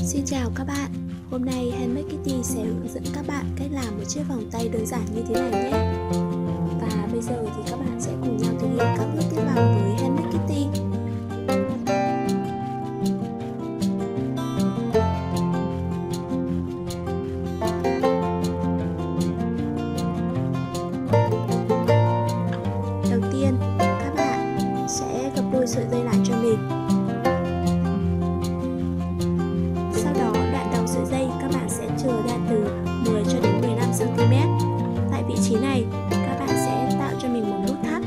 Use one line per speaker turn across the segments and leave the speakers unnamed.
Xin chào các bạn, hôm nay Handmade Kitty sẽ hướng dẫn các bạn cách làm một chiếc vòng tay đơn giản như thế này nhé. Và bây giờ thì các bạn sẽ cùng nhau thực hiện các bước tiếp vào với Handmade Kitty. Đầu tiên, các bạn sẽ gập đôi sợi dây lại cho mình. Sau đó đoạn đầu sợi dây các bạn sẽ chừa ra từ 10 cho đến 15 cm. Tại vị trí này, các bạn sẽ tạo cho mình một nút thắt.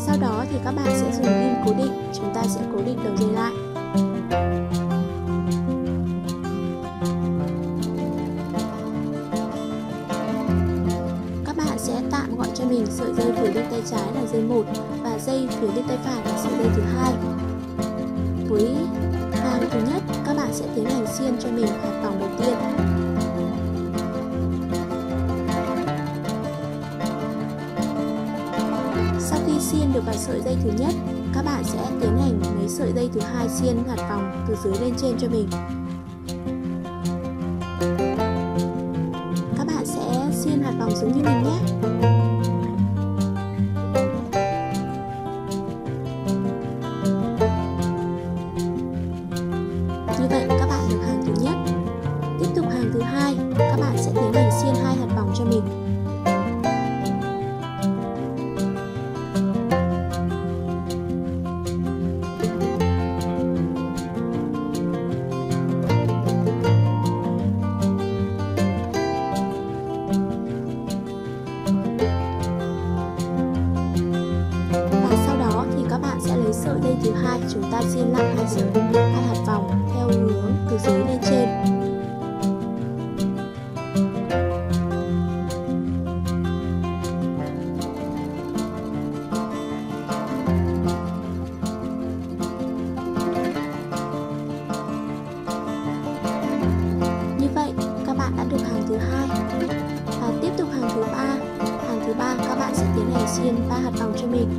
Sau đó thì các bạn sẽ dùng ghim cố định, chúng ta sẽ cố định đầu dây lại. Các bạn sẽ tạm gọi cho mình sợi dây phía bên tay trái là dây 1 và dây phía bên tay phải là sợi dây thứ hai. Với hàng thứ nhất, các bạn sẽ tiến hành xiên cho mình hạt vòng đầu tiên. Sau khi xiên được vào sợi dây thứ nhất, các bạn sẽ tiến hành lấy sợi dây thứ hai xiên hạt vòng từ dưới lên trên cho mình. Các bạn sẽ xiên hạt vòng giống như mình nhé. Như vậy các bạn được hàng thứ nhất. Tiếp tục hàng thứ hai, các bạn sẽ tiến hành xiên hai hạt vòng cho mình. Sợi dây thứ hai chúng ta xiên lại hai hạt vòng theo hướng từ dưới lên trên. Như vậy các bạn đã được hàng thứ hai. Và tiếp tục hàng thứ ba. Hàng thứ ba các bạn sẽ tiến hành xiên 3 hạt vòng cho mình.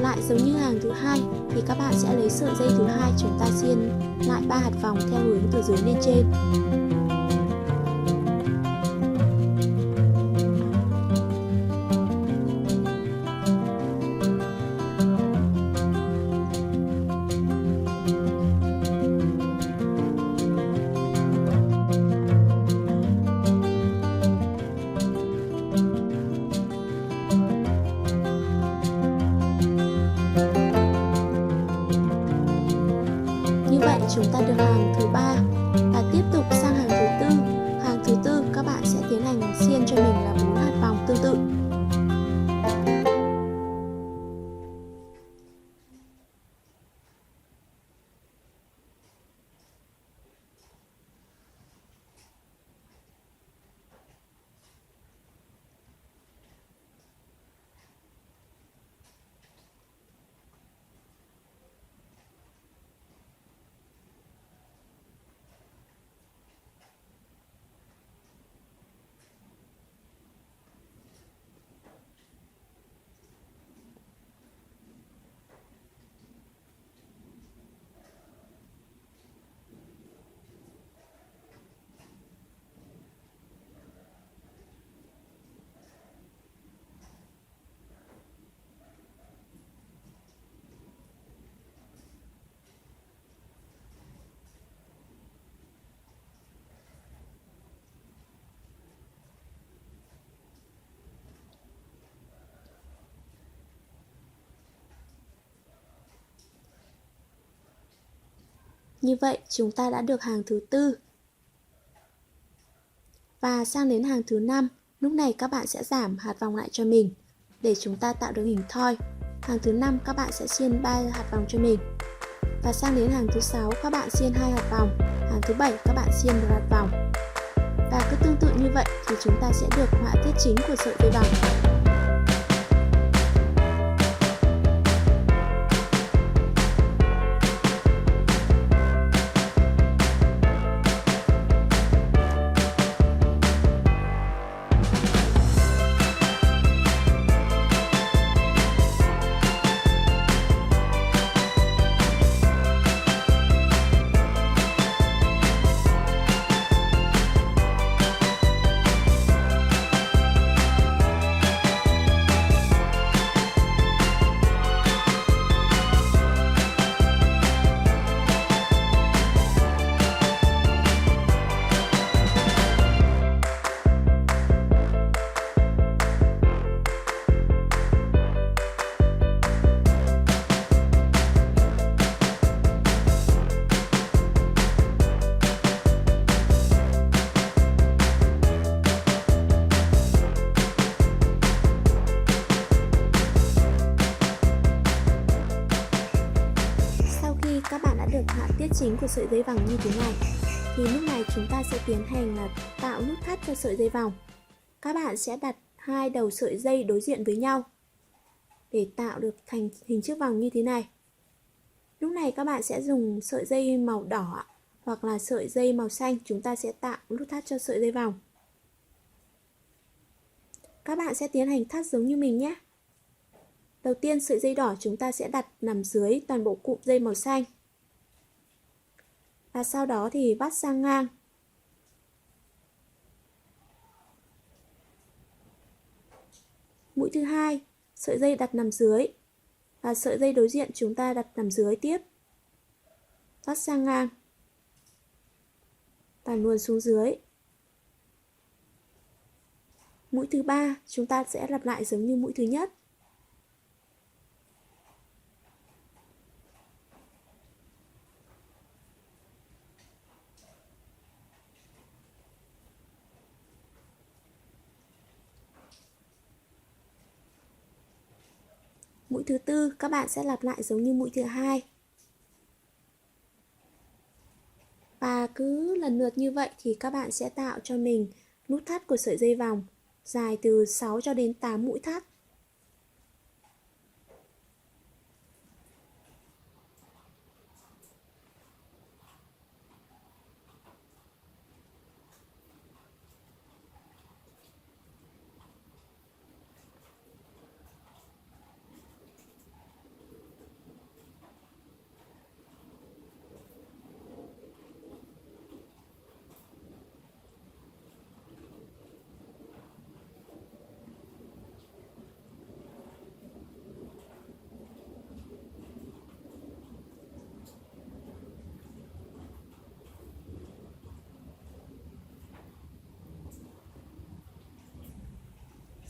Lại giống như hàng thứ hai thì các bạn sẽ lấy sợi dây thứ hai chúng ta xiên lại 3 hạt vòng theo hướng từ dưới lên trên. Như vậy chúng ta được hàng thứ ba và tiếp tục sang hàng thứ tư. Hàng thứ tư các bạn sẽ tiến hành xiên cho mình là 4 hạt vòng tương tự. Như vậy chúng ta đã được hàng thứ tư. Và sang đến hàng thứ 5, lúc này các bạn sẽ giảm hạt vòng lại cho mình để chúng ta tạo được hình thoi. Hàng thứ 5 các bạn sẽ xiên 3 hạt vòng cho mình. Và sang đến hàng thứ 6 các bạn xiên 2 hạt vòng. Hàng thứ 7 các bạn xiên 1 hạt vòng. Và cứ tương tự như vậy thì chúng ta sẽ được họa tiết chính của sợi dây vòng. Các bạn đã được họa tiết chính của sợi dây vòng như thế này thì lúc này chúng ta sẽ tiến hành tạo nút thắt cho sợi dây vòng. Các bạn sẽ đặt hai đầu sợi dây đối diện với nhau để tạo được thành hình chiếc vòng như thế này. Lúc này các bạn sẽ dùng sợi dây màu đỏ hoặc là sợi dây màu xanh, chúng ta sẽ tạo nút thắt cho sợi dây vòng. Các bạn sẽ tiến hành thắt giống như mình nhé. Đầu tiên sợi dây đỏ chúng ta sẽ đặt nằm dưới toàn bộ cụm dây màu xanh. Và sau đó thì vắt sang ngang. Mũi thứ hai, sợi dây đặt nằm dưới và sợi dây đối diện chúng ta đặt nằm dưới tiếp. Vắt sang ngang và luồn xuống dưới. Mũi thứ ba chúng ta sẽ lặp lại giống như mũi thứ nhất. Mũi thứ tư các bạn sẽ lặp lại giống như mũi thứ hai. Và cứ lần lượt như vậy thì các bạn sẽ tạo cho mình nút thắt của sợi dây vòng dài từ 6 cho đến 8 mũi thắt.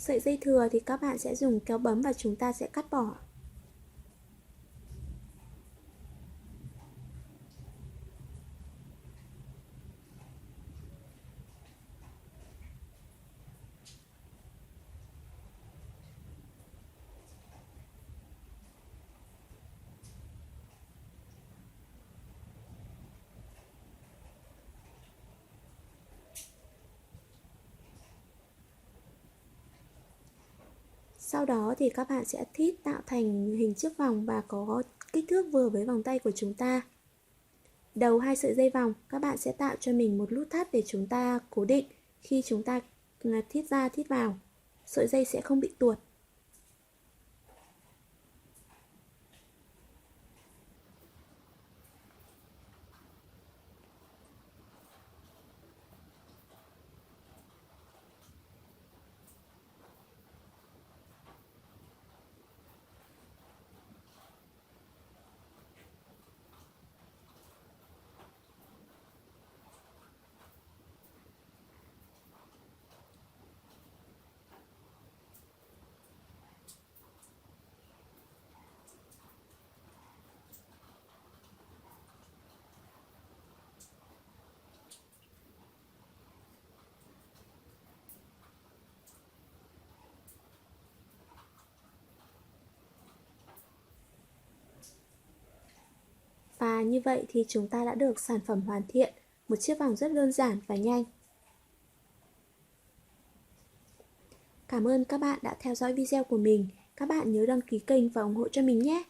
Sợi dây thừa thì các bạn sẽ dùng kéo bấm và chúng ta sẽ cắt bỏ. Sau đó thì các bạn sẽ thít tạo thành hình chiếc vòng và có kích thước vừa với vòng tay của chúng ta. Đầu hai sợi dây vòng các bạn sẽ tạo cho mình một nút thắt để chúng ta cố định khi chúng ta thít ra thít vào. Sợi dây sẽ không bị tuột. Và như vậy thì chúng ta đã được sản phẩm hoàn thiện, một chiếc vòng rất đơn giản và nhanh. Cảm ơn các bạn đã theo dõi video của mình. Các bạn nhớ đăng ký kênh và ủng hộ cho mình nhé.